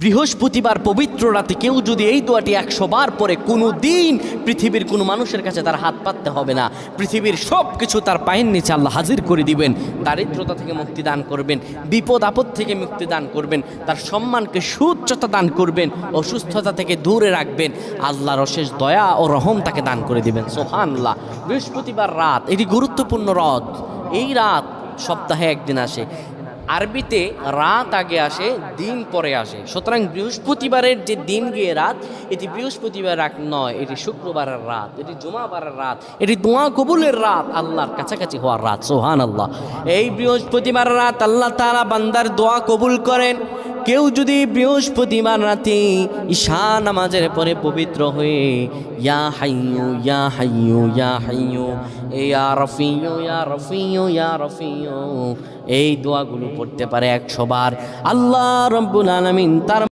বৃহস্পতিবার পবিত্র রাতে কেউ যদি এই দোয়াটি 100 বার পরে কোনো দিন পৃথিবীর কোনো মানুষের কাছে তার হাত পাততে হবে না। পৃথিবীর সব কিছু তার পায়ের নিচে আল্লাহ হাজির করে দিবেন। দারিদ্রতা থেকে মুক্তি দান করবেন, বিপদ আপদ থেকে মুক্তি দান করবেন, তার সম্মানকে সুউচ্চতা দান করবেন, অসুস্থতা থেকে দূরে রাখবেন। আল্লাহর অশেষ দয়া ও রহম তাকে দান করে দিবেন। সুবহানাল্লাহ। বৃহস্পতিবার রাত এটি গুরুত্বপূর্ণ রাত। এই রাত সপ্তাহে একদিন আসে। আরবিতে রাত আগে আসে, দিন পরে আসে। সুতরাং বৃহস্পতিবারের যে দিন গিয়ে রাত, এটি বৃহস্পতিবার রাত নয়, এটি শুক্রবারের রাত, এটি জুমাবারের রাত, এটি দোয়া কবুলের রাত, আল্লাহর কাছাকাছি হওয়ার রাত। সুবহানাল্লাহ। এই বৃহস্পতিবার রাত আল্লাহ তাআলা বান্দার দোয়া কবুল করেন। কেউ যদি বৃহস্পতিবার রাতে ঈশা নামাজের পরে পবিত্র হয়ে ইয়া হাইয়ু ইয়া হাইয়ু ইয়া হাইয়ু ইয়া রফিয়ু ইয়া রফিয়ু ইয়া রফিয়ু এই দোয়াগুলো পড়তে পারে 100 বার, আল্লাহ রাব্বুল আলামিন তার